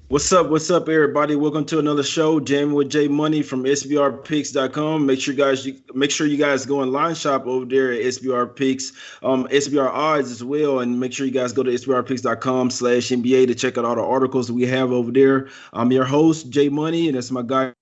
What's up, everybody? Welcome to another show, Jamming with J Money from SBRpicks.com. Make sure you guys go and line shop over there at SBR Picks, SBR Odds as well, and make sure you guys go to SBRpicks.com/NBA to check out all the articles that we have over there. I'm your host, J Money, and that's my guy.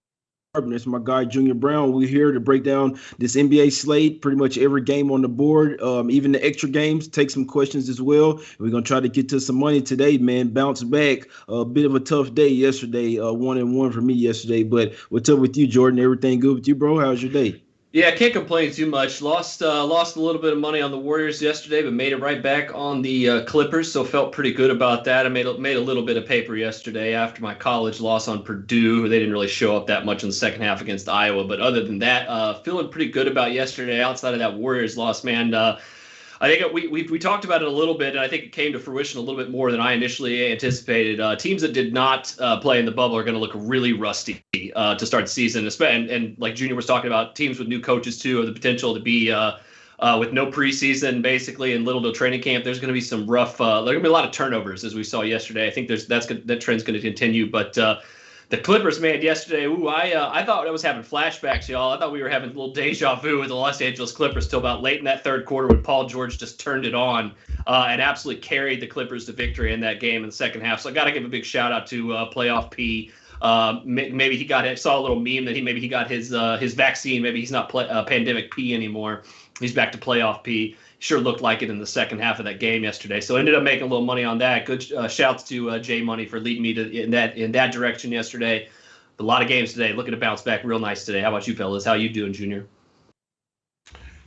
It's my guy Junior Browne. We're here to break down this NBA slate, pretty much every game on the board, even the extra games. Take some questions as well. We're gonna try to get to some money today, man. Bounce back. A bit of a tough day yesterday. 1-1 for me yesterday. But what's up with you, Jordan? Everything good with you, bro? How's your day? Yeah, I can't complain too much. Lost a little bit of money on the Warriors yesterday, but made it right back on the Clippers. So felt pretty good about that. I made a little bit of paper yesterday after my college loss on Purdue. They didn't really show up that much in the second half against Iowa, but other than that, feeling pretty good about yesterday. Outside of that Warriors loss, man. I think we talked about it a little bit, and I think it came to fruition a little bit more than I initially anticipated. Teams that did not play in the bubble are going to look really rusty to start the season. And like Junior was talking about, teams with new coaches too have the potential to be with no preseason basically and little to training camp. There's going to be some rough. There's going to be a lot of turnovers as we saw yesterday. I think that trend's going to continue, but. The Clippers, man, yesterday, I thought I was having flashbacks, y'all. I thought we were having a little deja vu with the Los Angeles Clippers till about late in that third quarter when Paul George just turned it on and absolutely carried the Clippers to victory in that game in the second half. So I got to give a big shout out to Playoff P. Maybe saw a little meme that he got his vaccine. Maybe he's not pandemic P anymore. He's back to Playoff P. Sure looked like it in the second half of that game yesterday. So ended up making a little money on that. Good shouts to J Money for leading me in that direction yesterday. A lot of games today. Looking to bounce back real nice today. How about you fellas? How you doing, Junior?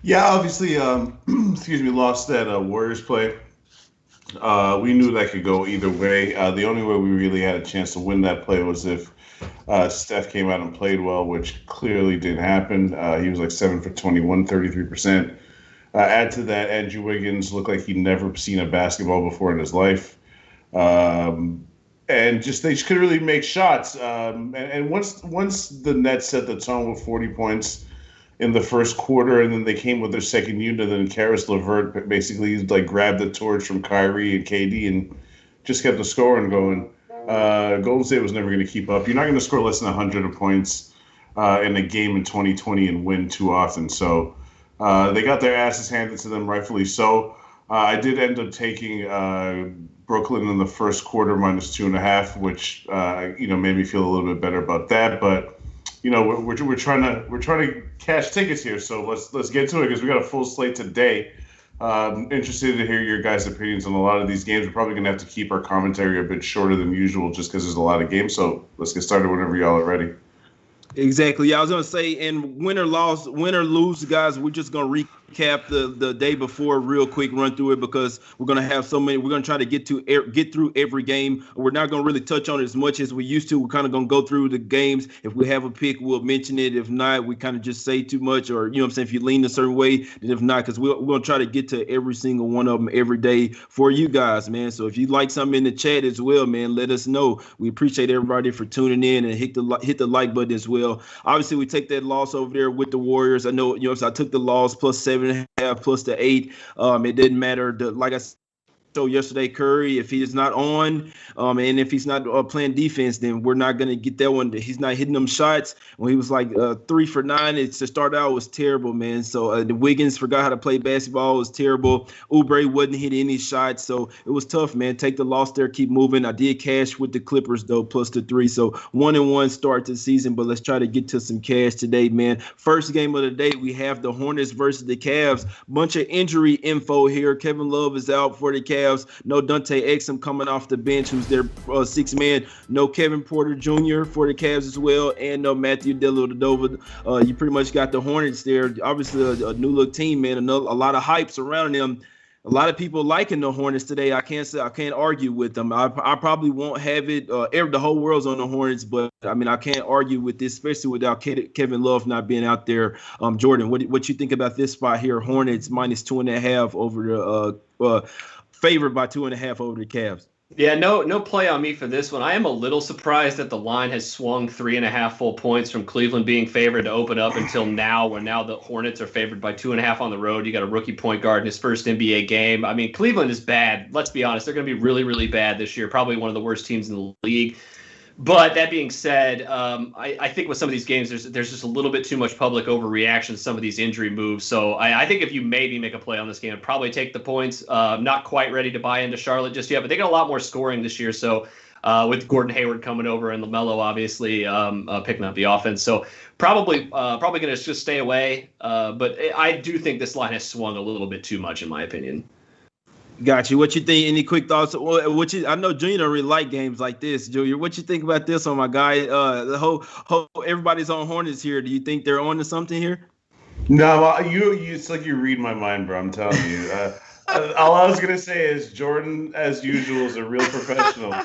Yeah, obviously, lost that Warriors play. We knew that could go either way. The only way we really had a chance to win that play was if Steph came out and played well, which clearly didn't happen. He was like 7 for 21, 33%. Add to that, Andrew Wiggins looked like he'd never seen a basketball before in his life. And they just couldn't really make shots. And once the Nets set the tone with 40 points in the first quarter, and then they came with their second unit, and then Karis LeVert basically like grabbed the torch from Kyrie and KD and just kept the scoring going. Golden State was never going to keep up. You're not going to score less than 100 points in a game in 2020 and win too often. So they got their asses handed to them, rightfully so. I did end up taking Brooklyn in the first quarter -2.5, which made me feel a little bit better about that. But we're trying to cash tickets here, so let's get to it because we got a full slate today. Interested to hear your guys' opinions on a lot of these games. We're probably gonna have to keep our commentary a bit shorter than usual just because there's a lot of games. So let's get started whenever y'all are ready. Exactly. Yeah, I was gonna say, and win or lose, guys, we're just gonna recap the day before, real quick, run through it because we're gonna have so many. We're gonna try to get through every game. We're not gonna really touch on it as much as we used to. We're kind of gonna go through the games. If we have a pick, we'll mention it. If not, we kind of just say too much, or what I'm saying, if you lean a certain way, and if not, because we're gonna try to get to every single one of them every day for you guys, man. So if you like something in the chat as well, man, let us know. We appreciate everybody for tuning in and hit the like button as well. Obviously, we take that loss over there with the Warriors. I know, so I took the loss plus 7.5 plus the 8. It didn't matter. Like I said yesterday, Curry, if he is not on, and if he's not playing defense, then we're not going to get that one. He's not hitting them shots. When he was like 3 for 9, to start out was terrible, man. So the Wiggins forgot how to play basketball. It was terrible. Oubre wasn't hitting any shots, so it was tough, man. Take the loss there, keep moving. I did cash with the Clippers though, plus the 3. So 1-1 start to the season, but let's try to get to some cash today, man. First game of the day, we have the Hornets versus the Cavs. Bunch of injury info here. Kevin Love is out for the Cavs. No Dante Exum coming off the bench, who's their sixth man. No Kevin Porter Jr. for the Cavs as well, and no Matthew Dellavedova. You pretty much got the Hornets there. Obviously, a new look team, man. A lot of hype surrounding them. A lot of people liking the Hornets today. I can't argue with them. I probably won't have it. The whole world's on the Hornets, but I mean I can't argue with this, especially without Kevin Love not being out there. Jordan, what you think about this spot here? Hornets -2.5 over the favored by 2.5 over the Cavs. Yeah, no play on me for this one. I am a little surprised that the line has swung 3.5 full points from Cleveland being favored to open up until now, where now the Hornets are favored by 2.5 on the road. You got a rookie point guard in his first NBA game. I mean, Cleveland is bad. Let's be honest. They're going to be really, really bad this year. Probably one of the worst teams in the league. But that being said, I think with some of these games, there's just a little bit too much public overreaction to some of these injury moves. So I think if you maybe make a play on this game, I'd probably take the points. Not quite ready to buy into Charlotte just yet, but they got a lot more scoring this year. So with Gordon Hayward coming over and LaMelo obviously picking up the offense, so probably going to just stay away. But I do think this line has swung a little bit too much, in my opinion. Got you. What you think? Any quick thoughts? I know Junior don't really like games like this. Junior, what you think about this one, my guy? The whole everybody's on Hornets here. Do you think they're on to something here? No, it's like you read my mind, bro. I'm telling you. All I was gonna say is Jordan, as usual, is a real professional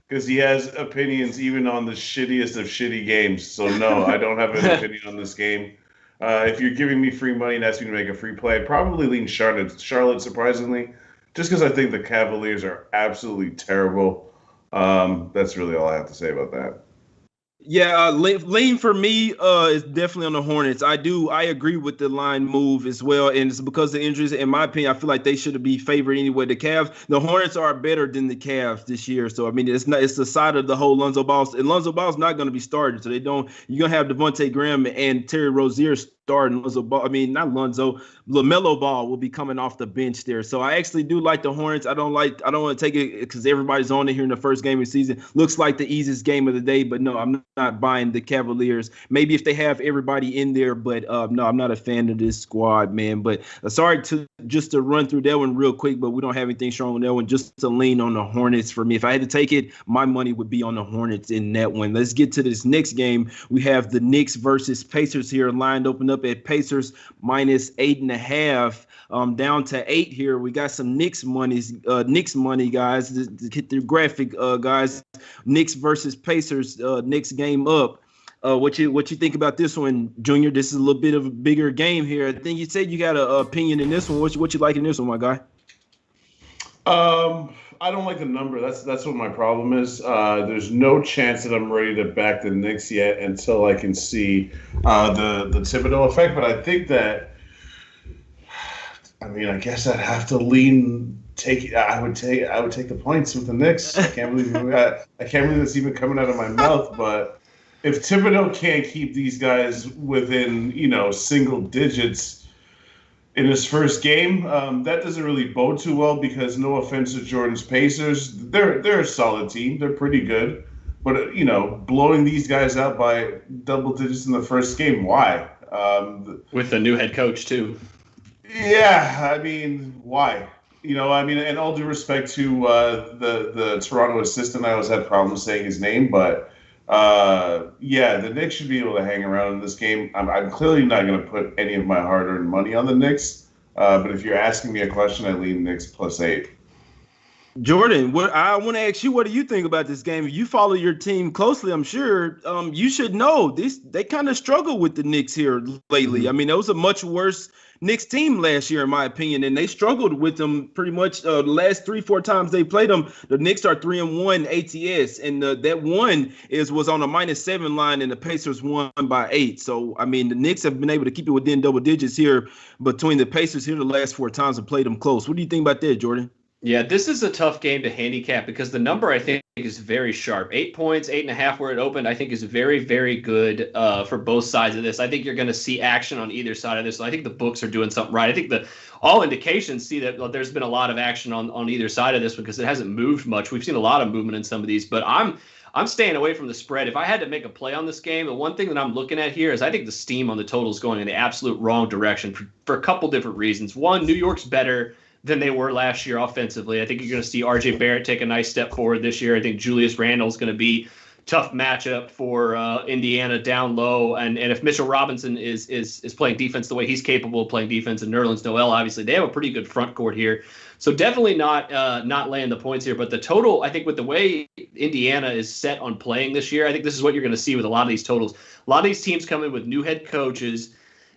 because he has opinions even on the shittiest of shitty games. So no, I don't have an opinion on this game. If you're giving me free money and asking me to make a free play, I'd probably lean Charlotte, surprisingly. Just because I think the Cavaliers are absolutely terrible. That's really all I have to say about that. Yeah, lean for me is definitely on the Hornets. I agree with the line move as well, and it's because of the injuries. In my opinion, I feel like they should be favored anyway. The Hornets are better than the Cavs this year. So I mean, it's the side of the whole Lonzo Ball, and Lonzo Ball's not going to be started. So you're gonna have Devontae Graham and Terry Rozier starting. LaMelo Ball will be coming off the bench there. So I actually do like the Hornets. I don't want to take it because everybody's on it here in the first game of the season. Looks like the easiest game of the day, but no, I'm not buying the Cavaliers. Maybe if they have everybody in there, but no, I'm not a fan of this squad, man. But sorry to run through that one real quick, but we don't have anything strong on that one. Just to lean on the Hornets for me. If I had to take it, my money would be on the Hornets in that one. Let's get to this next game. We have the Knicks versus Pacers here lined open up at Pacers minus 8.5, down to 8 here. We got some Knicks money, guys. To hit the graphic, guys. Knicks versus Pacers. Knicks game up. What you think about this one, Junior? This is a little bit of a bigger game here. I think you said you got an opinion in this one. What you like in this one, my guy? I don't like the number. That's what my problem is. There's no chance that I'm ready to back the Knicks yet until I can see the Thibodeau effect. But I think that, I guess I'd have to I would take the points with the Knicks. I can't believe it's even coming out of my mouth. But if Thibodeau can't keep these guys within single digits in his first game, that doesn't really bode too well because no offense to Jordan's Pacers, they're a solid team. They're pretty good. But, blowing these guys out by double digits in the first game, why? With the new head coach, too. Yeah, why? And all due respect to the Toronto assistant, I always had problems saying his name, but the Knicks should be able to hang around in this game. I'm clearly not going to put any of my hard-earned money on the Knicks, but if you're asking me a question, I lean Knicks +8. Jordan, I want to ask you, what do you think about this game? If you follow your team closely, I'm sure you should know they kind of struggle with the Knicks here lately. Mm-hmm. It was a much worse Knicks team last year, in my opinion, and they struggled with them pretty much the last 3-4 times they played them. The Knicks are 3-1 ATS, and that one was on a -7 line, and the Pacers won by 8. So, the Knicks have been able to keep it within double digits here between the Pacers here the last 4 times and played them close. What do you think about that, Jordan? Yeah, this is a tough game to handicap because the number, I think, is very sharp. 8 points, 8.5 where it opened, I think is very, very good for both sides of this. I think you're going to see action on either side of this. So I think the books are doing something right. I think all indications see that there's been a lot of action on either side of this because it hasn't moved much. We've seen a lot of movement in some of these, but I'm staying away from the spread. If I had to make a play on this game, the one thing that I'm looking at here is I think the steam on the total is going in the absolute wrong direction for a couple different reasons. One, New York's better than they were last year offensively. I think you're going to see R.J. Barrett take a nice step forward this year. I think Julius Randle is going to be tough matchup for Indiana down low. And if Mitchell Robinson is playing defense the way he's capable of playing defense, and Nerlens Noel, obviously, they have a pretty good front court here. So definitely not laying the points here. But the total, I think with the way Indiana is set on playing this year, I think this is what you're going to see with a lot of these totals. A lot of these teams come in with new head coaches.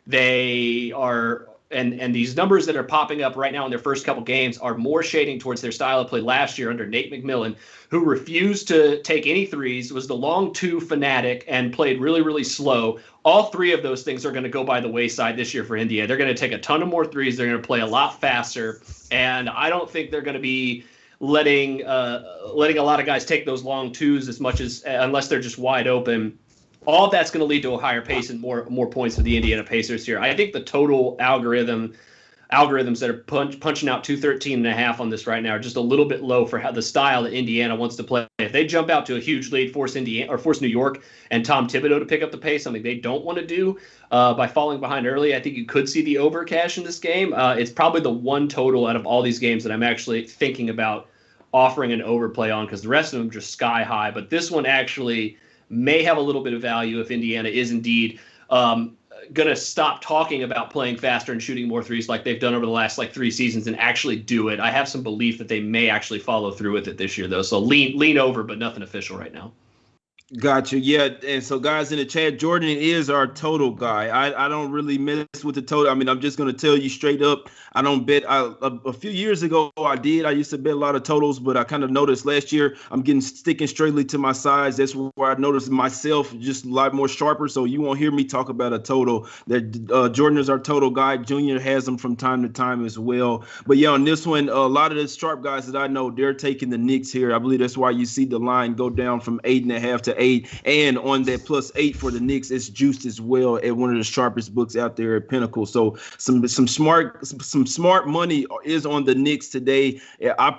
They are – and these numbers that are popping up right now in their first couple games are more shading towards their style of play last year under Nate McMillan, who refused to take any threes, was the long two fanatic, and played really, really slow. All 3 of those things are going to go by the wayside this year for India. They're going to take a ton of more threes. They're going to play a lot faster. And I don't think they're going to be letting a lot of guys take those long twos as much as unless they're just wide open. All of that's going to lead to a higher pace and more points for the Indiana Pacers here. I think the total algorithms that are punching out 213.5 on this right now are just a little bit low for how the style that Indiana wants to play. If they jump out to a huge lead, force New York and Tom Thibodeau to pick up the pace, something they don't want to do by falling behind early, I think you could see the over cash in this game. It's probably the one total out of all these games that I'm actually thinking about offering an overplay on, because the rest of them are just sky high. But this one actually may have a little bit of value if Indiana is indeed going to stop talking about playing faster and shooting more threes like they've done over the last 3 seasons and actually do it. I have some belief that they may actually follow through with it this year, though. So lean over, but nothing official right now. Gotcha. Yeah. And so, guys in the chat, Jordan is our total guy. I don't really mess with the total. I mean, I'm just going to tell you straight up, I don't bet. A few years ago, I did. I used to bet a lot of totals, but I kind of noticed last year I'm sticking straightly to my sides. That's where I noticed myself just a lot more sharper. So you won't hear me talk about a total. That Jordan is our total guy. Junior has them from time to time as well. But yeah, on this one, a lot of the sharp guys that I know, they're taking the Knicks here. I believe that's why you see the line go down from 8.5 to 8, and on that +8 for the Knicks, it's juiced as well at one of the sharpest books out there at Pinnacle. So some smart money is on the Knicks today.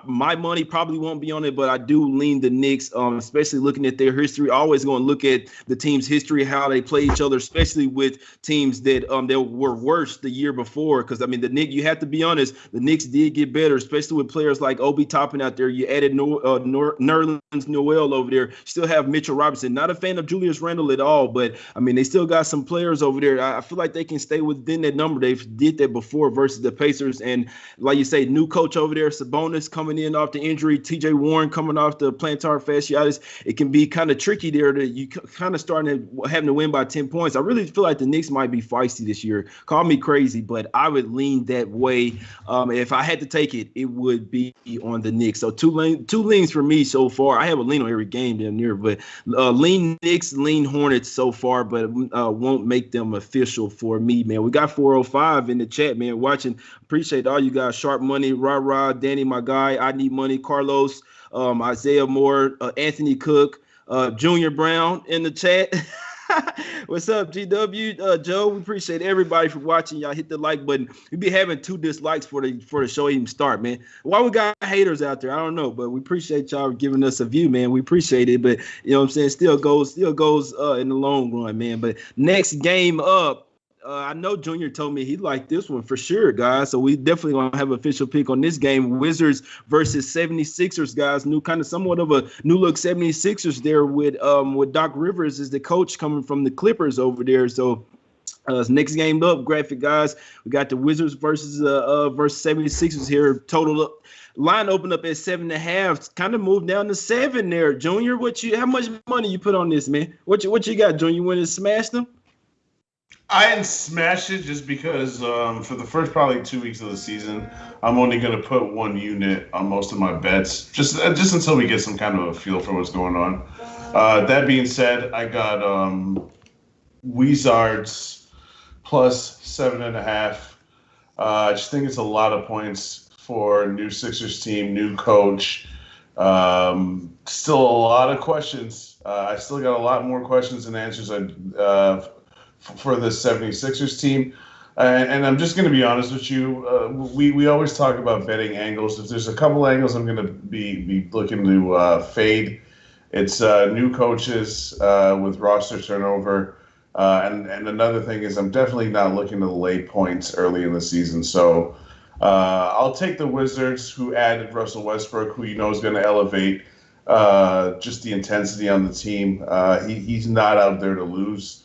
My money probably won't be on it, but I do lean the Knicks, especially looking at their history. Always going to look at the team's history, how they play each other, especially with teams that were worse the year before. Because I mean, the Knicks, you have to be honest, the Knicks did get better, especially with players like Obi Toppin out there. You added Nerlens Noel over there. Still have Mitchell Robinson. Not a fan of Julius Randle at all, but I mean, they still got some players over there. I feel like they can stay within that number. They've did that before versus the Pacers. And like you say, new coach over there, Sabonis coming in off the injury, TJ Warren coming off the plantar fasciitis. It can be kind of tricky there that you kind of starting to having to win by 10 points. I really feel like the Knicks might be feisty this year. Call me crazy, but I would lean that way. If I had to take it, it would be on the Knicks. So two leans for me so far. I have a lean on every game damn near, but lean Knicks, lean Hornets so far, but won't make them official for me, man. We got 405 in the chat, man, watching. Appreciate all you guys. Sharp Money, Rah, Danny, my guy. I Need Money, Carlos, Isaiah Moore, Anthony Cook, Junior Browne in the chat. What's up, GW? Joe, we appreciate everybody for watching. Y'all hit the like button. We be having 2 dislikes for the show even start, man. Why we got haters out there? I don't know, but we appreciate y'all giving us a view, man. We appreciate it, but you know what I'm saying? Still goes in the long run, man. But next game up, I know Junior told me he liked this one for sure, guys. So we definitely gonna have an official pick on this game. Wizards versus 76ers, guys. Somewhat of a new look 76ers there with Doc Rivers as the coach coming from the Clippers over there. So next game up, graphic guys. We got the Wizards versus 76ers here. Total up. Line opened up at 7.5. Kind of moved down to 7 there. Junior, how much money you put on this, man? What you got, Junior? You want to smash them? I didn't smash it just because for the first probably 2 weeks of the season, I'm only going to put 1 unit on most of my bets, just until we get some kind of a feel for what's going on. That being said, I got Wizards plus 7.5. I just think it's a lot of points for new Sixers team, new coach. Still a lot of questions. I still got a lot more questions than answers for the 76ers team. And I'm just going to be honest with you. We always talk about betting angles. If there's a couple angles I'm going to be looking to fade, it's new coaches with roster turnover. And another thing is I'm definitely not looking to lay points early in the season. So I'll take the Wizards, who added Russell Westbrook, who you know is going to elevate just the intensity on the team. He's not out there to lose.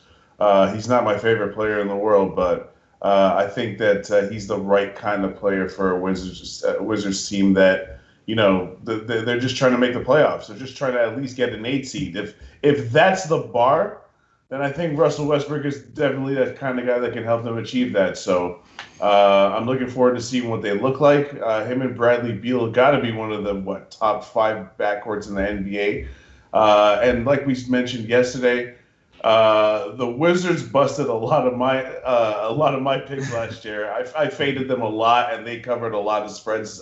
He's not my favorite player in the world, but I think that he's the right kind of player for a Wizards team that, you know, they're just trying to make the playoffs. They're just trying to at least get an 8 seed. If that's the bar, then I think Russell Westbrook is definitely that kind of guy that can help them achieve that. So I'm looking forward to seeing what they look like. Him and Bradley Beal got to be one of the top 5 backcourts in the NBA. And like we mentioned yesterday, the Wizards busted a lot of my picks last year. I faded them a lot, and they covered a lot of spreads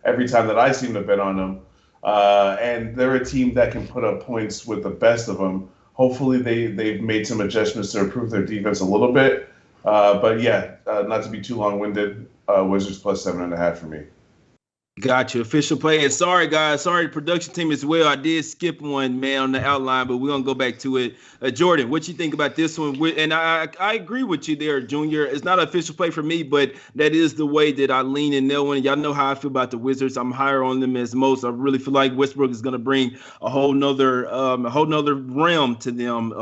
every time that I seem to bet on them. And they're a team that can put up points with the best of them. Hopefully they've made some adjustments to improve their defense a little bit. But yeah, not to be too long-winded, Wizards plus 7.5 for me. Gotcha. Official play. And sorry, guys. Sorry, the production team as well. I did skip one, man, on the outline, but we're going to go back to it. Jordan, what you think about this one? And I agree with you there, Junior. It's not an official play for me, but that is the way that I lean in that one. Y'all know how I feel about the Wizards. I'm higher on them as most. I really feel like Westbrook is going to bring a whole nother realm to them,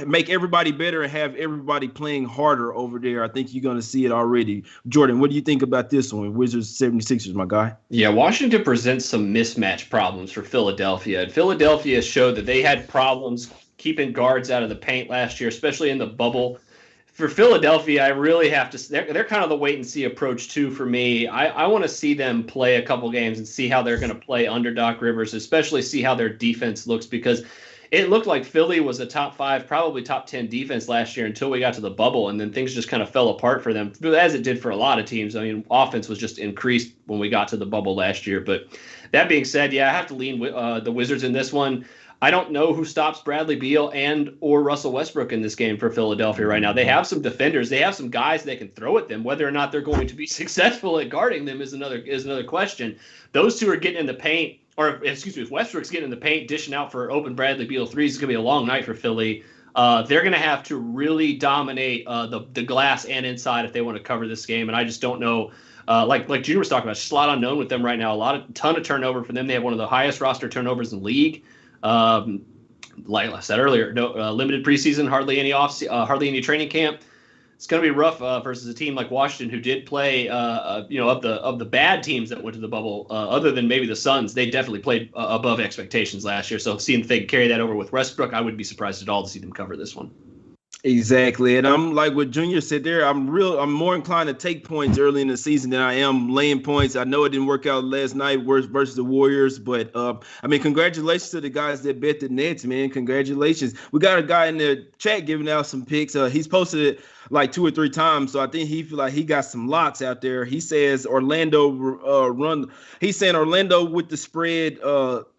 make everybody better and have everybody playing harder over there. I think you're going to see it already. Jordan, what do you think about this one? Wizards 76ers, my guy. Yeah, Washington presents some mismatch problems for Philadelphia. And Philadelphia showed that they had problems keeping guards out of the paint last year, especially in the bubble. For Philadelphia, I really have to – they're kind of the wait-and-see approach, too, for me. I want to see them play a couple games and see how they're going to play under Doc Rivers, especially see how their defense looks, because it looked like Philly was a top 5, probably top 10 defense last year until we got to the bubble, and then things just kind of fell apart for them, as it did for a lot of teams. I mean, offense was just increased when we got to the bubble last year. But that being said, yeah, I have to lean with the Wizards in this one. I don't know who stops Bradley Beal and or Russell Westbrook in this game for Philadelphia right now. They have some defenders. They have some guys they can throw at them. Whether or not they're going to be successful at guarding them is another question. Those two are getting in the paint. Or, excuse me, if Westbrook's getting in the paint, dishing out for open Bradley Beal threes, it's going to be a long night for Philly. They're going to have to really dominate the glass and inside if they want to cover this game. And I just don't know. Like Junior was talking about, just a lot unknown with them right now. Ton of turnover for them. They have one of the highest roster turnovers in the league. Like I said earlier, no limited preseason, hardly any training camp. It's going to be rough versus a team like Washington, who did play, of the bad teams that went to the bubble, other than maybe the Suns. They definitely played above expectations last year. So seeing if they can carry that over with Westbrook, I wouldn't be surprised at all to see them cover this one. Exactly. And I'm like what Junior said there. I'm more inclined to take points early in the season than I am laying points. I know it didn't work out last night versus the Warriors, but congratulations to the guys that bet the Nets, man. Congratulations. We got a guy in the chat giving out some picks. He's posted it like 2 or 3 times, so I think he feel like he got some locks out there. He says Orlando He's saying Orlando with the spread,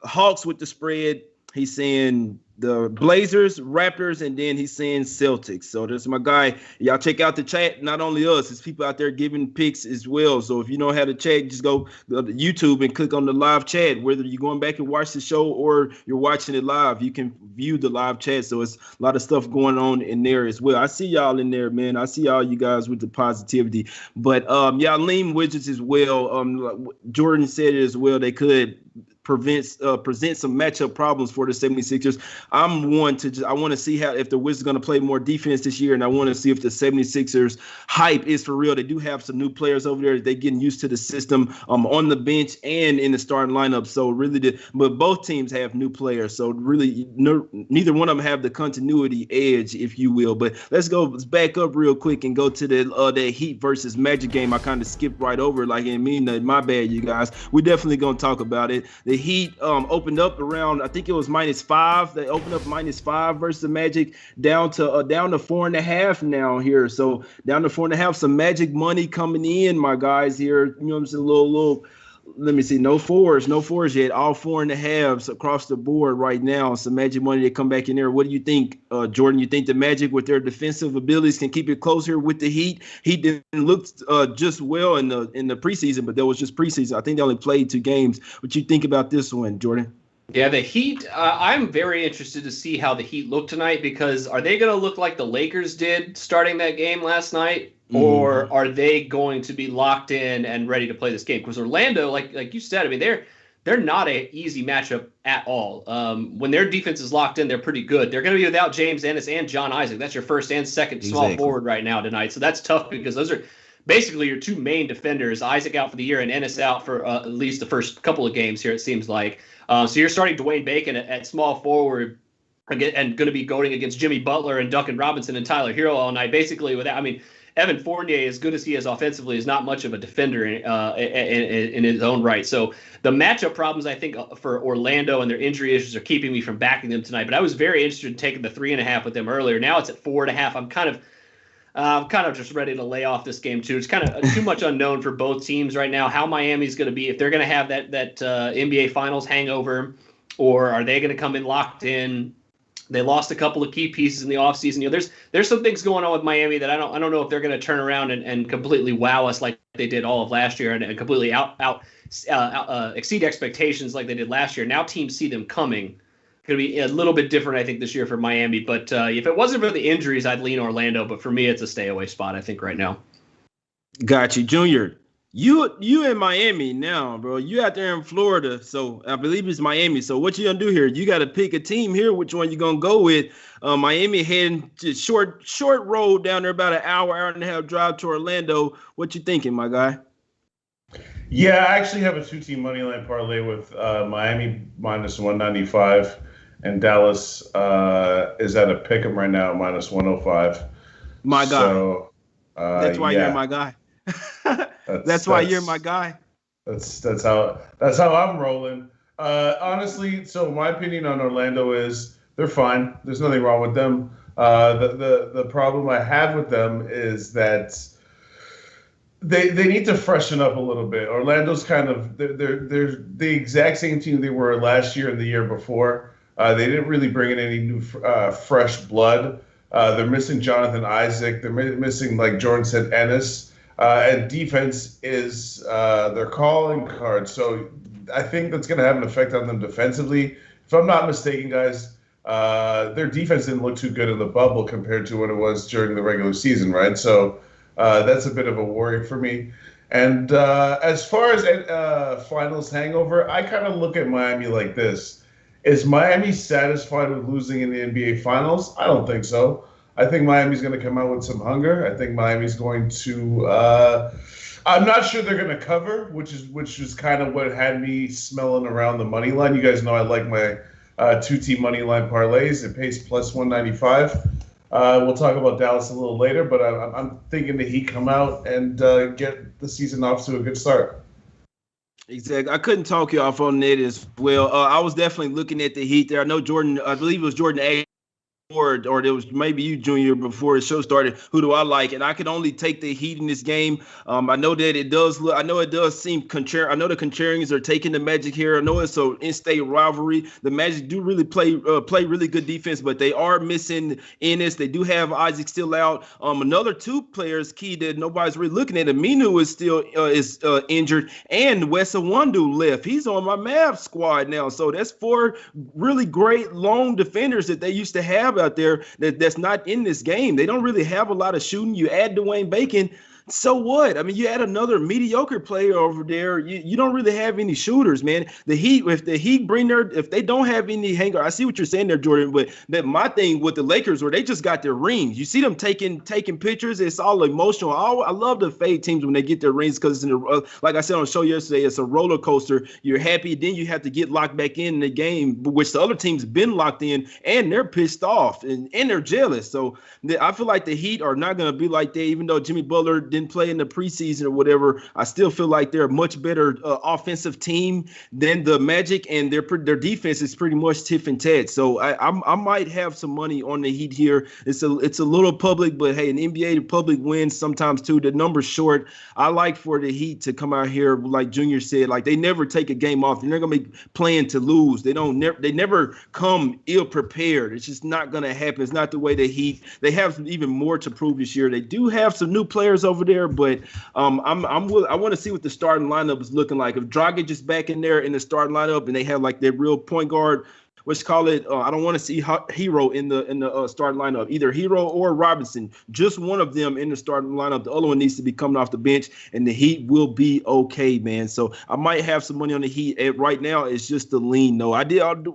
Hawks with the spread. He's saying the Blazers, Raptors, and then he's saying Celtics. So that's my guy. Y'all check out the chat. Not only us, it's people out there giving picks as well. So if you don't have the chat, just go to YouTube and click on the live chat. Whether you're going back and watch the show or you're watching it live, you can view the live chat. So it's a lot of stuff going on in there as well. I see y'all in there, man. I see all you guys with the positivity. But y'all lean Wizards as well. Jordan said it as well. They could present some matchup problems for the 76ers. I want to see how if the Wizards are going to play more defense this year, and I want to see if the 76ers hype is for real. They do have some new players over there. They're getting used to the system on the bench and in the starting lineup. So really, but both teams have new players. So really, neither one of them have the continuity edge, if you will. But let's back up real quick and go to the Heat versus Magic game. I kind of skipped right over, my bad, you guys. We're definitely going to talk about it. The Heat opened up around, I think it was -5. They opened up -5 versus the Magic, down to 4.5 now here. So down to 4.5. Some Magic money coming in, my guys here. You know what I'm saying? Little. Let me see. No fours yet. All 4.5s across the board right now. Some Magic money to come back in there. What do you think, Jordan? You think the Magic, with their defensive abilities, can keep it close here with the Heat? Heat didn't look just well in the preseason, but that was just preseason. I think they only played 2 games. What you think about this one, Jordan? Yeah, the Heat, I'm very interested to see how the Heat look tonight, because are they going to look like the Lakers did starting that game last night? Or are they going to be locked in and ready to play this game? Because Orlando, like you said, I mean, they're not an easy matchup at all. When their defense is locked in, they're pretty good. They're going to be without James Ennis and John Isaac. That's your first and second small forward right now tonight. So that's tough, because those are basically your 2 main defenders. Isaac out for the year and Ennis out for at least the first couple of games here, it seems like. So you're starting Dwayne Bacon at small forward and going to be going against Jimmy Butler and Duncan Robinson and Tyler Hero all night. Basically, Evan Fournier, as good as he is offensively, is not much of a defender in his own right. So the matchup problems, I think, for Orlando and their injury issues are keeping me from backing them tonight. But I was very interested in taking the 3.5 with them earlier. Now it's at 4.5. I'm kind of I'm kind of just ready to lay off this game too. It's kind of too much unknown for both teams right now. How Miami's going to be, if they're going to have that NBA Finals hangover, or are they going to come in locked in? They lost a couple of key pieces in the offseason. You know, there's some things going on with Miami that I don't know if they're going to turn around and completely wow us like they did all of last year and completely exceed expectations like they did last year. Now teams see them coming. Going to be a little bit different, I think, this year for Miami. But if it wasn't for the injuries, I'd lean Orlando. But for me, it's a stay-away spot, I think, right now. Got you, Junior. You in Miami now, bro. You out there in Florida, so I believe it's Miami. So what you gonna do here? You got to pick a team here. Which one you gonna go with? Miami heading to short road down there, about an hour and a half drive to Orlando. What you thinking, my guy? Yeah, I actually have a 2-team money line parlay with Miami minus 195, and Dallas is at a pick'em right now minus 105. My guy. So, that's why you're my guy. That's why you're my guy. That's how I'm rolling. Honestly, so my opinion on Orlando is they're fine. There's nothing wrong with them. The problem I have with them is that they need to freshen up a little bit. Orlando's kind of they're the exact same team they were last year and the year before. They didn't really bring in any new fresh blood. They're missing Jonathan Isaac. They're missing, like Jordan said, Ennis. And defense is their calling card. So I think that's going to have an effect on them defensively. If I'm not mistaken, guys, their defense didn't look too good in the bubble compared to what it was during the regular season, right? So that's a bit of a worry for me. And as far as finals hangover, I kind of look at Miami like this. Is Miami satisfied with losing in the NBA Finals? I don't think so. I think Miami's going to come out with some hunger. I think Miami's going to I'm not sure they're going to cover, which is kind of what had me smelling around the money line. You guys know I like my 2-team money line parlays. It pays plus 195. We'll talk about Dallas a little later, but I'm thinking the Heat come out and get the season off to a good start. Exactly. I couldn't talk you off on that as well. I was definitely looking at the Heat there. I know Jordan, I believe it was Jordan A. Or there was maybe you, Junior, before the show started. Who do I like? And I could only take the Heat in this game. I know that it does look. I know it does seem contrarian. I know the contrarians are taking the Magic here. I know it's an in-state rivalry. The Magic do really play really good defense, but they are missing Ennis. They do have Isaac still out. Another 2 players key that nobody's really looking at. Aminu is still injured, and Wes Iwundu left. He's on my Mavs squad now. So that's 4 really great lone defenders that they used to have out there that's not in this game. They don't really have a lot of shooting. You add Dwayne Bacon, so what? I mean, you add another mediocre player over there. You don't really have any shooters, man. The Heat, if they don't have any hanger, I see what you're saying there, Jordan. But that my thing with the Lakers, where they just got their rings. You see them taking pictures. It's all emotional. I love the fade teams when they get their rings because like I said on the show yesterday, it's a roller coaster. You're happy, then you have to get locked back in the game, which the other team's been locked in, and they're pissed off and they're jealous. So I feel like the Heat are not going to be like that, even though Jimmy Butler didn't play in the preseason or whatever. I still feel like they're a much better offensive team than the Magic, and their defense is pretty much tiff and tat. So I might have some money on the Heat here. It's a little public, but hey, an NBA the public wins sometimes too. The number's short. I like for the Heat to come out here, like Junior said, like they never take a game off. They're not gonna be playing to lose. They never come ill prepared. It's just not gonna happen. It's not the way the Heat. They have even more to prove this year. They do have some new players over there, but I want to see what the starting lineup is looking like. If Dragic is back in there in the starting lineup, and they have like their real point guard, let's call it. I don't want to see Hero in the starting lineup, either Hero or Robinson. Just one of them in the starting lineup. The other one needs to be coming off the bench, and the Heat will be okay, man. So I might have some money on the Heat. Right now, it's just the lean. No, I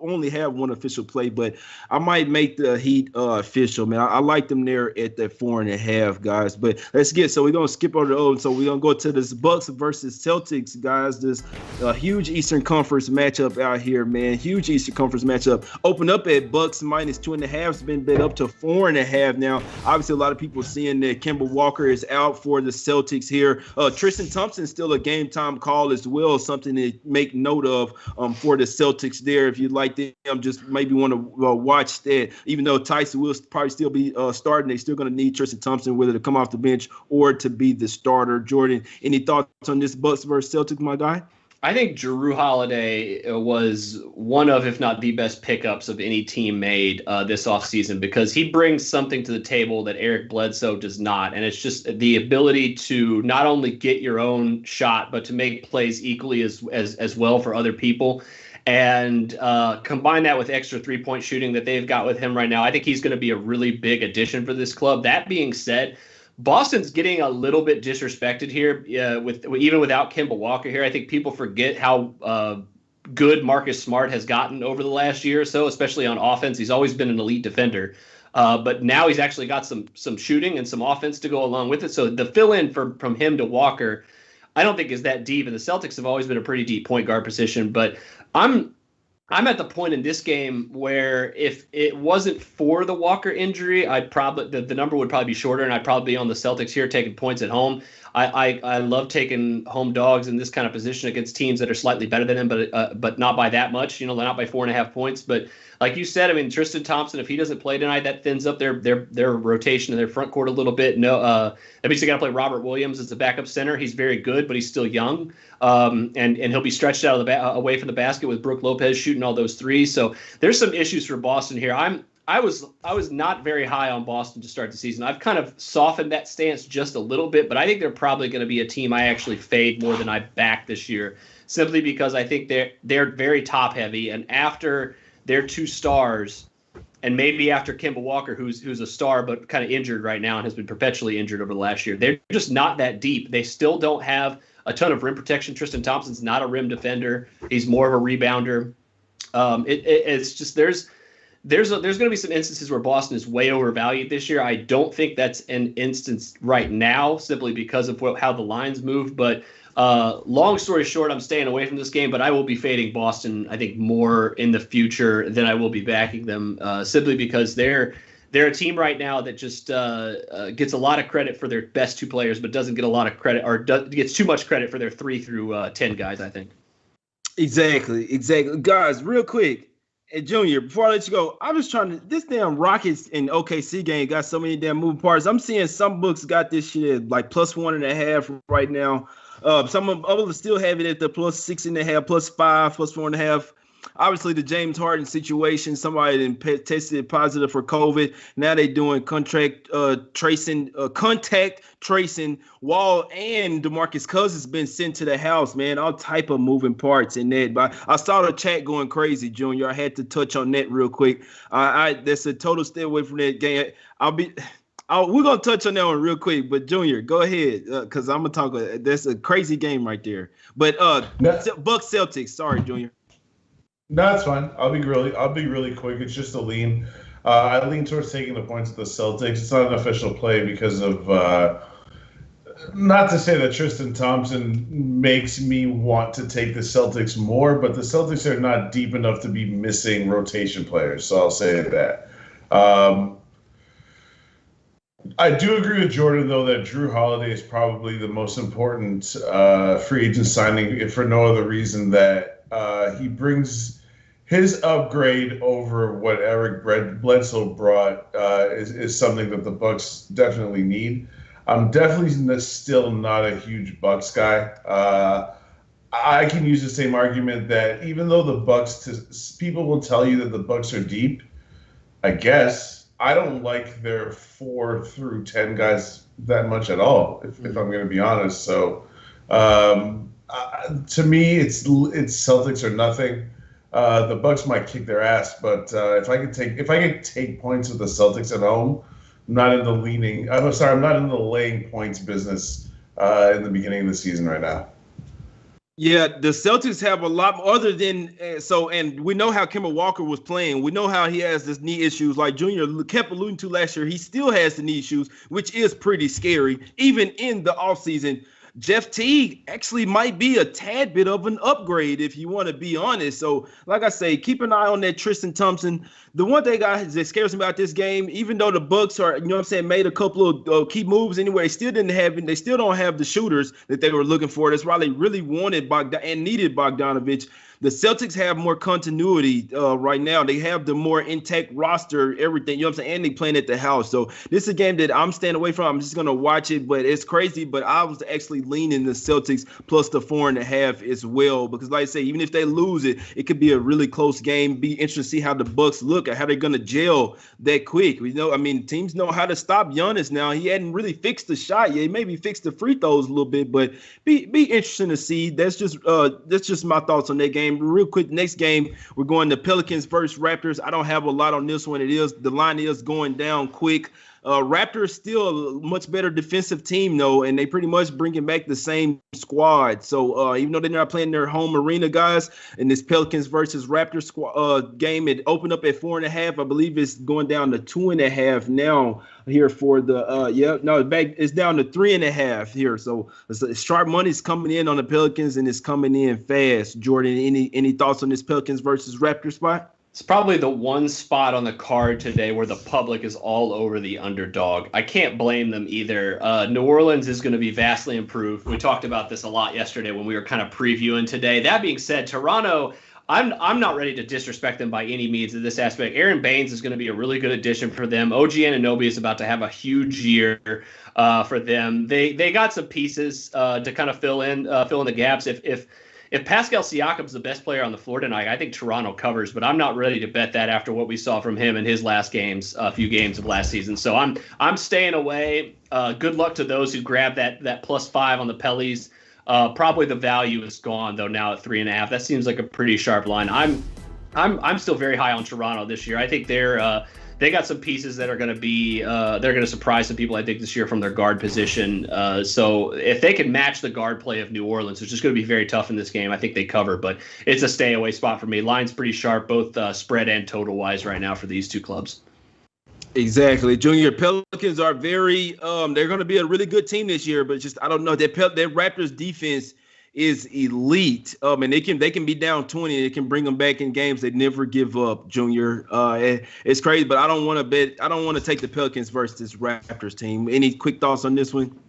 only have one official play, but I might make the Heat official, man. I like them there at that 4.5, guys. But so we're gonna skip over the old. So we're gonna go to this Bucks versus Celtics, guys. This huge Eastern Conference matchup out here, man. Huge Eastern Conference matchup. matchup. Open up at Bucks -2.5. It's been bet up to 4.5 now. Obviously, a lot of people seeing that Kemba Walker is out for the Celtics here. Tristan Thompson still a game time call as well, something to make note of for the Celtics there. If you'd like them, just maybe want to watch that. Even though Tyson will probably still be starting, they're still going to need Tristan Thompson, whether to come off the bench or to be the starter. Jordan, any thoughts on this Bucks versus Celtics, my guy? I think Jrue Holiday was one of, if not the best pickups of any team made this offseason, because he brings something to the table that Eric Bledsoe does not. And it's just the ability to not only get your own shot, but to make plays equally as well for other people. And combine that with extra three-point shooting that they've got with him right now. I think he's going to be a really big addition for this club. That being said, Boston's getting a little bit disrespected here, even without Kemba Walker here. I think people forget how good Marcus Smart has gotten over the last year or so, especially on offense. He's always been an elite defender, but now he's actually got some shooting and some offense to go along with it. So the fill-in from him to Walker, I don't think is that deep. And the Celtics have always been a pretty deep point guard position, but I'm at the point in this game where if it wasn't for the Walker injury, I'd probably the number would probably be shorter, and I'd probably be on the Celtics here taking points at home. I love taking home dogs in this kind of position against teams that are slightly better than them, but not by that much. You know, they're not by 4.5 points. But like you said, I mean, Tristan Thompson, if he doesn't play tonight, that thins up their rotation in their front court a little bit. That means they got to play Robert Williams as a backup center. He's very good, but he's still young, and he'll be stretched out of away from the basket with Brook Lopez shooting all those threes. So there's some issues for Boston here. I was not very high on Boston to start the season. I've kind of softened that stance just a little bit, but I think they're probably going to be a team I actually fade more than I back this year, simply because I think they're very top heavy, and after their two stars, and maybe after Kemba Walker, who's a star but kind of injured right now and has been perpetually injured over the last year, they're just not that deep. They still don't have a ton of rim protection. Tristan Thompson's not a rim defender. He's more of a rebounder. It's just there's going to be some instances where Boston is way overvalued this year. I don't think that's an instance right now, simply because of how the lines move. But long story short, I'm staying away from this game, but I will be fading Boston, I think, more in the future than I will be backing them, simply because they're a team right now that just gets a lot of credit for their best two players, but doesn't get a lot of credit, or gets too much credit for their 3 through 10 guys, I think. Exactly. Guys, real quick. Hey, Junior, before I let you go, I'm just trying to – this damn Rockets and OKC game got so many damn moving parts. I'm seeing some books got this shit at like +1.5 right now. Some of others still have it at the +6.5, +5, +4.5. Obviously, the James Harden situation, somebody tested positive for COVID. Now they're doing contact tracing. Wall and DeMarcus Cousins been sent to the house, man. All type of moving parts in that. But I saw the chat going crazy, Junior. I had to touch on that real quick. That's a total stay away from that game. We're gonna touch on that one real quick, but Junior, go ahead, because I'm gonna talk. That's a crazy game right there. But Bucks Celtics. Sorry, Junior. No, that's fine. I'll be really quick. It's just a lean. I lean towards taking the points of the Celtics. It's not an official play because of not to say that Tristan Thompson makes me want to take the Celtics more, but the Celtics are not deep enough to be missing rotation players. So I'll say that. I do agree with Jordan, though, that Jrue Holiday is probably the most important free agent signing, if for no other reason that he brings his upgrade over what Eric Bledsoe brought is something that the Bucks definitely need. I'm definitely still not a huge Bucks guy. I can use the same argument that even though the Bucks, people will tell you that the Bucks are deep, I guess I don't like their 4 through 10 guys that much at all, if I'm going to be honest. So to me, it's Celtics or nothing. The Bucks might kick their ass, but if I could take points with the Celtics at home, I'm not in the laying points business in the beginning of the season right now. Yeah, the Celtics have a lot other than and we know how Kemba Walker was playing. We know how he has this knee issues. Like Junior kept alluding to last year, he still has the knee issues, which is pretty scary. Even in the offseason, Jeff Teague actually might be a tad bit of an upgrade if you want to be honest. So, like I say, keep an eye on that Tristan Thompson. The one thing that scares me about this game, even though the Bucks are, made a couple of key moves anyway, they still don't have the shooters that they were looking for. That's why they really wanted and needed Bogdanović. The Celtics have more continuity right now. They have the more intact roster, everything, and they playing at the house. So this is a game that I'm staying away from. I'm just going to watch it, but it's crazy. But I was actually leaning the Celtics plus the 4.5 as well, because like I say, even if they lose it, it could be a really close game. Be interesting to see how the Bucks look at how they're going to gel that quick. Teams know how to stop Giannis now. He hadn't really fixed the shot yet. He maybe fixed the free throws a little bit, but be interesting to see. That's just my thoughts on that game. Real quick, next game, we're going to Pelicans versus Raptors. I don't have a lot on this one. The line is going down quick. Raptors still a much better defensive team, though, and they pretty much bringing back the same squad. So even though they're not playing their home arena, guys, in this Pelicans versus Raptors game, it opened up at 4.5. I believe it's going down to 2.5 now here for the it's down to 3.5 here. So sharp money's coming in on the Pelicans, and it's coming in fast. Jordan, any thoughts on this Pelicans versus Raptors spot? It's probably the one spot on the card today where the public is all over the underdog. I can't blame them either. New Orleans is going to be vastly improved. We talked about this a lot yesterday when we were kind of previewing today. That being said, Toronto, I'm not ready to disrespect them by any means in this aspect. Aaron Baines is going to be a really good addition for them. OG Anunoby is about to have a huge year for them. They got some pieces to kind of fill in the gaps. If Pascal Siakam's the best player on the floor tonight, I think Toronto covers, but I'm not ready to bet that after what we saw from him in his last games, a few games of last season. So I'm staying away. Good luck to those who grab that +5 on the Pellies. Probably the value is gone though now at 3.5. That seems like a pretty sharp line. I'm still very high on Toronto this year. I think they got some pieces that are going to be they're going to surprise some people, I think, this year from their guard position. So if they can match the guard play of New Orleans, which is going to be very tough in this game, I think they cover. But it's a stay away spot for me. Line's pretty sharp, both spread and total wise right now for these two clubs. Exactly. Junior, Pelicans are they're going to be a really good team this year, but just I don't know. Their Raptors defense is elite. And they can be down 20. It can bring them back in games. They never give up, Junior. It's crazy, but I don't want to bet. I don't want to take the Pelicans versus this Raptors team. Any quick thoughts on this one?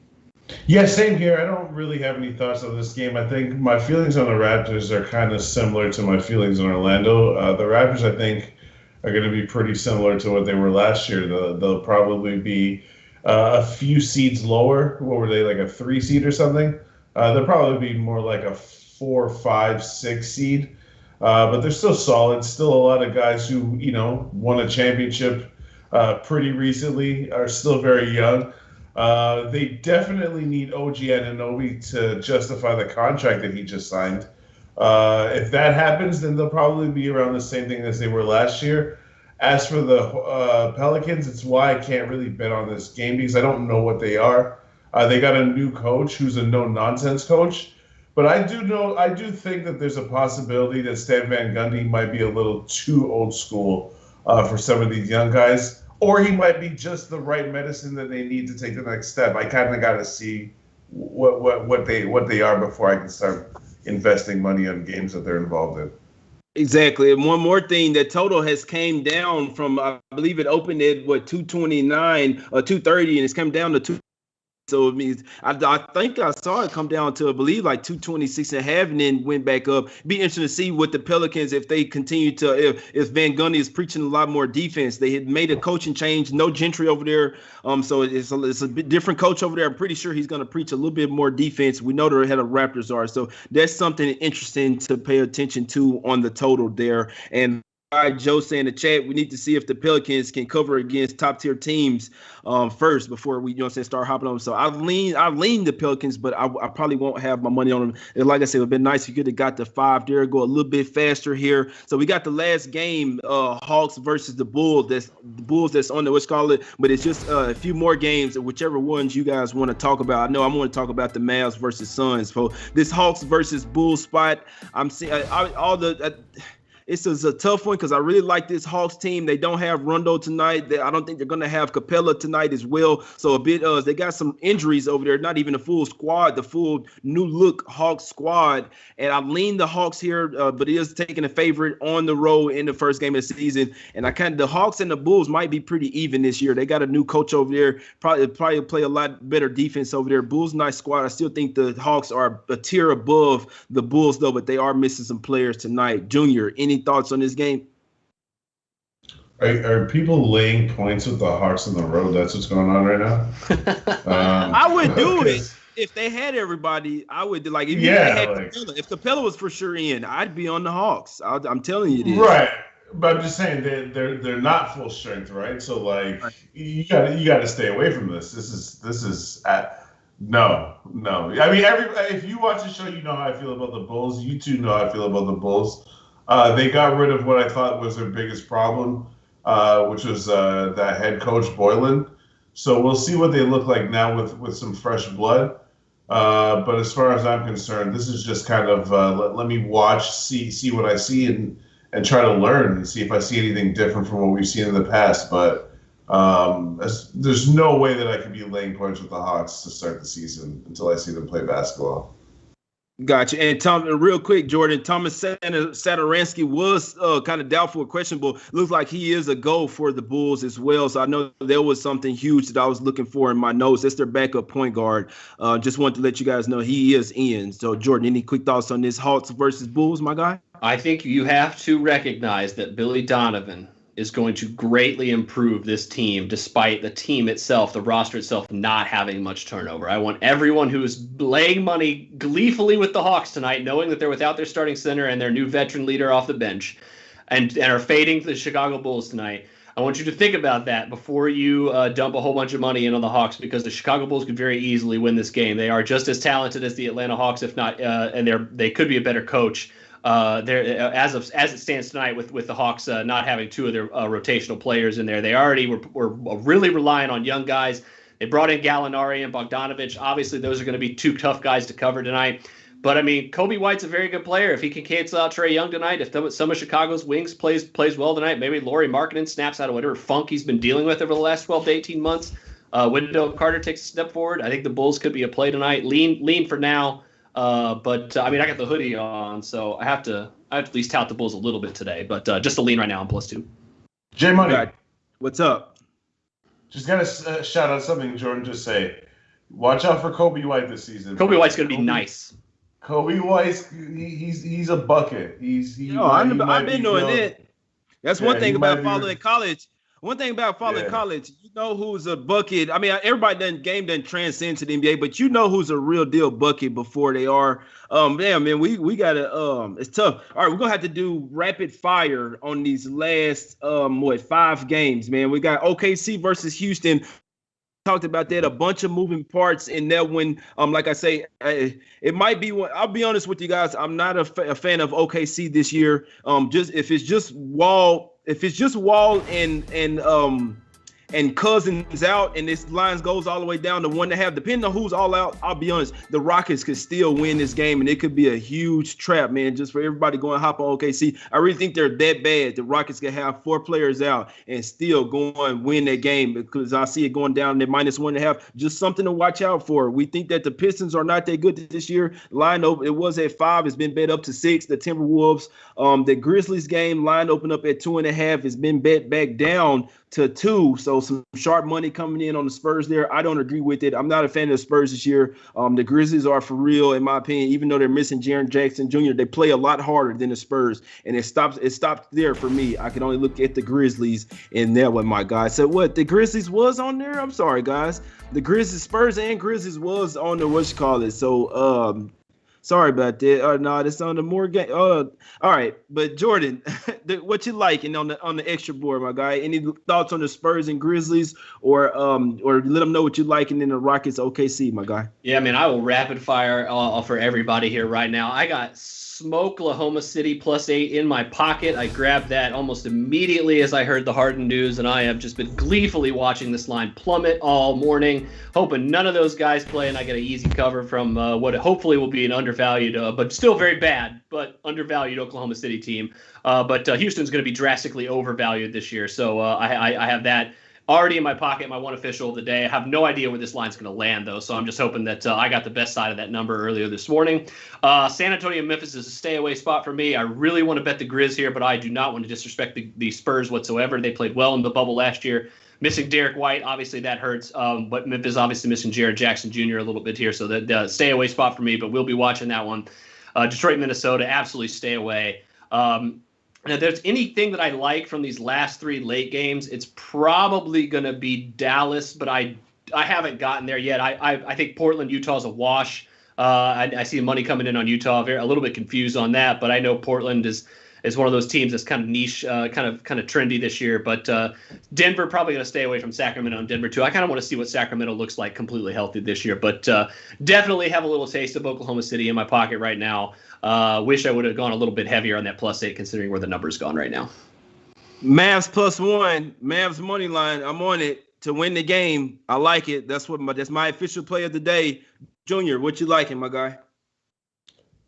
Yeah, same here. I don't really have any thoughts on this game. I think my feelings on the Raptors are kind of similar to my feelings on Orlando. The Raptors, I think, are going to be pretty similar to what they were last year. They'll probably be a few seeds lower. What were they, like a 3 seed or something? They'll probably be more like a 4, 5, 6 seed. But they're still solid. Still a lot of guys who, won a championship pretty recently are still very young. They definitely need OG Anunoby to justify the contract that he just signed. If that happens, then they'll probably be around the same thing as they were last year. As for the Pelicans, it's why I can't really bet on this game because I don't know what they are. They got a new coach who's a no-nonsense coach. But I do think that there's a possibility that Stan Van Gundy might be a little too old school for some of these young guys. Or he might be just the right medicine that they need to take the next step. I kind of got to see what they are before I can start investing money on games that they're involved in. Exactly. And one more thing, that total has came down from, I believe it opened at 229 or 230, and it's come down to 2. So it means I think I saw it come down to, I believe, like 226.5 and then went back up. Be interesting to see what the Pelicans, if they continue to, if Van Gundy is preaching a lot more defense. They had made a coaching change, no Gentry over there. So it's a bit different coach over there. I'm pretty sure he's going to preach a little bit more defense. We know they're ahead of Raptors are. So that's something interesting to pay attention to on the total there. And all right, Joe saying in the chat, we need to see if the Pelicans can cover against top tier teams first before we, start hopping on them. So I lean the Pelicans, but I probably won't have my money on them. And like I said, it would have been nice if you could have got the 5 there, go a little bit faster here. So we got the last game, Hawks versus the Bulls. That's the Bulls that's on the what's called it, but it's just a few more games, whichever ones you guys want to talk about. I know I'm going to talk about the Mavs versus Suns. So this Hawks versus Bulls spot, I'm seeing all the. This is a tough one because I really like this Hawks team. They don't have Rondo tonight. I don't think they're going to have Capella tonight as well. So they got some injuries over there. Not even a full squad, the full new look Hawks squad. And I lean the Hawks here, but it is taking a favorite on the road in the first game of the season. And the Hawks and the Bulls might be pretty even this year. They got a new coach over there. Probably play a lot better defense over there. Bulls nice squad. I still think the Hawks are a tier above the Bulls though, but they are missing some players tonight. Junior, any thoughts on this game? Are people laying points with the Hawks on the road? That's what's going on right now. I would do it if they had everybody. I would like if Capella. If Capella was for sure in, I'd be on the Hawks. I'm telling you this. Right, but I'm just saying they're not full strength, right? So like you got to stay away from this. This is no. I mean, if you watch the show, you know how I feel about the Bulls. You two know how I feel about the Bulls. They got rid of what I thought was their biggest problem, which was that head coach Boylan. So we'll see what they look like now with some fresh blood. But as far as I'm concerned, this is just kind of let me watch, see what I see, and try to learn and see if I see anything different from what we've seen in the past. But there's no way that I could be laying points with the Hawks to start the season until I see them play basketball. Gotcha. And Tom, real quick, Jordan, Thomas Satoransky was kind of doubtful or questionable. Looks like he is a go for the Bulls as well. So I know there was something huge that I was looking for in my notes. That's their backup point guard. Just wanted to let you guys know he is in. So, Jordan, any quick thoughts on this Hawks versus Bulls, my guy? I think you have to recognize that Billy Donovan is going to greatly improve this team despite the team itself, the roster itself, not having much turnover. I want everyone who is laying money gleefully with the Hawks tonight, knowing that they're without their starting center and their new veteran leader off the bench and are fading the Chicago Bulls tonight. I want you to think about that before you dump a whole bunch of money in on the Hawks, because the Chicago Bulls could very easily win this game. They are just as talented as the Atlanta Hawks, if not, and they could be a better coach. As it stands tonight, with the Hawks not having two of their rotational players in there, they already were really relying on young guys. They brought in Gallinari and Bogdanovich. Obviously, those are going to be two tough guys to cover tonight. But I mean, Kobe White's a very good player. If he can cancel out Trae Young tonight, if some of Chicago's wings plays well tonight, maybe Lauri Markkanen snaps out of whatever funk he's been dealing with over the last 12 to 18 months. Wendell Carter takes a step forward. I think the Bulls could be a play tonight. Lean for now. But I mean, I got the hoodie on, so I have to at least tout the Bulls a little bit today. But just a lean right now on +2. J Money, what's up? Just gotta shout out something Jordan just say. Watch out for Kobe White this season. Kobe White's gonna be nice. Kobe White, he's a bucket. I've been doing it. That's one thing about following college. One thing about following college, you know who's a bucket. I mean, everybody doesn't transcend to the NBA, but you know who's a real deal bucket before they are. Man, we gotta. It's tough. All right, we're gonna have to do rapid fire on these last 5 games, man. We got OKC versus Houston. Talked about that, a bunch of moving parts in that one. Like I say, it might be one. I'll be honest with you guys. I'm not a fan of OKC this year. If it's just Wall and Cousins out, and this line goes all the way down to 1.5. Depending on who's all out, I'll be honest, the Rockets could still win this game, and it could be a huge trap, man, just for everybody going hop on OKC. I really think they're that bad. The Rockets can have 4 players out and still go and win that game, because I see it going down to -1.5. Just something to watch out for. We think that the Pistons are not that good this year. Line open, it was at 5. It's been bet up to 6. The Timberwolves, the Grizzlies game, line open up at 2.5. It's been bet back down to 2. So some sharp money coming in on the Spurs there. I don't agree with it. I'm not a fan of the Spurs this year. The Grizzlies are for real, in my opinion. Even though they're missing Jaren Jackson Jr., they play a lot harder than the Spurs, and it stops there for me. I can only look at the Grizzlies in that one, my guy. So what, the Grizzlies was on there? I'm sorry, guys. The Grizzlies, Spurs and Grizzlies was on the So sorry about that. No, that's on the more game. All right, but Jordan, what you liking on the extra board, my guy? Any thoughts on the Spurs and Grizzlies, or let them know what you liking in the Rockets OKC, my guy? Yeah, man, I will rapid fire for everybody here right now. I got Smokelahoma City +8 in my pocket. I grabbed that almost immediately as I heard the Harden news, and I have just been gleefully watching this line plummet all morning, hoping none of those guys play, and I get an easy cover from what hopefully will be an undervalued, but still very bad, but undervalued Oklahoma City team. But Houston's going to be drastically overvalued this year, so I have that already in my pocket, my one official of the day. I have no idea where this line's going to land, though, so I'm just hoping that I got the best side of that number earlier this morning. San Antonio and Memphis is a stay-away spot for me. I really want to bet the Grizz here, but I do not want to disrespect the Spurs whatsoever. They played well in the bubble last year. Missing Derek White, obviously that hurts, but Memphis obviously missing Jared Jackson Jr. a little bit here, so the stay-away spot for me, but we'll be watching that one. Detroit, Minnesota, absolutely stay away. Now, if there's anything that I like from these last three late games, it's probably going to be Dallas, but I haven't gotten there yet. I think Portland, Utah is a wash. I see money coming in on Utah. A little bit confused on that, but I know Portland is one of those teams that's kind of niche, kind of trendy this year. But Denver probably going to stay away from Sacramento and Denver too. I kind of want to see what Sacramento looks like completely healthy this year. But definitely have a little taste of Oklahoma City in my pocket right now. Wish I would have gone a little bit heavier on that +8 considering where the number's gone right now. Mavs +1, Mavs money line. I'm on it to win the game. I like it. That's my official play of the day. Junior, what you liking, my guy?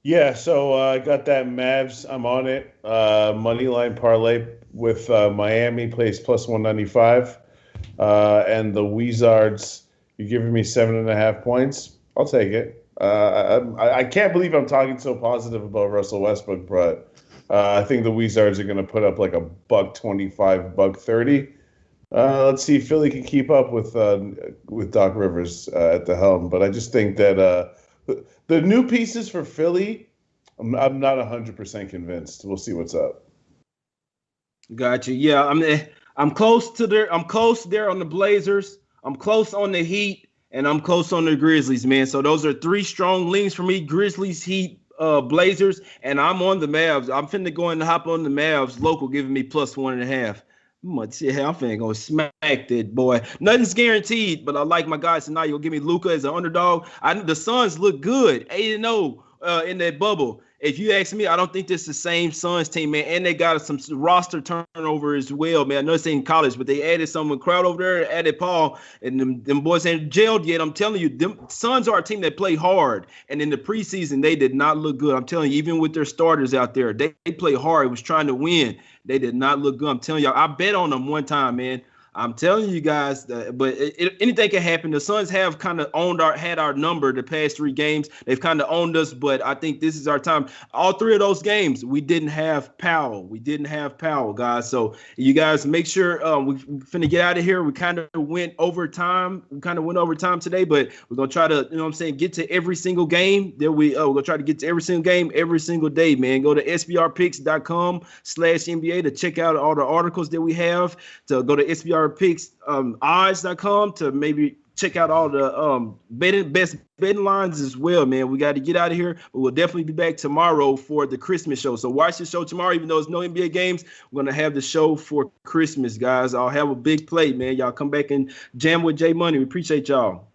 Yeah, so I got that Mavs. I'm on it. Money line parlay with Miami plays +195, and the Wizards. You're giving me 7.5 points. I'll take it. I can't believe I'm talking so positive about Russell Westbrook, but I think the Wizards are going to put up like a $125, $130. Let's see if Philly can keep up with Doc Rivers at the helm. But I just think that the new pieces for Philly, I'm not 100% convinced. We'll see what's up. Gotcha. Yeah, I'm close to there. I'm close there on the Blazers. I'm close on the Heat. And I'm close on the Grizzlies, man. So those are three strong leans for me: Grizzlies, Heat, Blazers, and I'm on the Mavs. I'm finna go and hop on the Mavs. Local giving me +1.5. I'm finna go smack that boy. Nothing's guaranteed, but I like my guys tonight. You'll give me Luka as an underdog. The Suns look good, 8-0 in that bubble. If you ask me, I don't think this is the same Suns team, man. And they got some roster turnover as well, man. I know it's in college, but they added someone crowd over there, added Paul, and them boys ain't gelled yet. I'm telling you, them Suns are a team that play hard. And in the preseason, they did not look good. I'm telling you, even with their starters out there, they play hard. Was trying to win. They did not look good. I'm telling y'all, I bet on them one time, man. I'm telling you guys, but anything can happen. The Suns have kind of had our number the past three games. They've kind of owned us, but I think this is our time. All three of those games, we didn't have Powell. Guys. So you guys make sure we finna get out of here. We kind of went overtime. Today, but we're gonna try to, get to every single game. We're gonna try to get to every single game every single day, man. Go to sbrpicks.com/NBA to check out all the articles that we have. To go to odds.com to maybe check out all the best betting lines as well, man. We got to get out of here, but we'll definitely be back tomorrow for the Christmas show. So watch the show tomorrow, even though there's no NBA games. We're going to have the show for Christmas, guys. I'll have a big play, man. Y'all come back and jam with J Money. We appreciate y'all.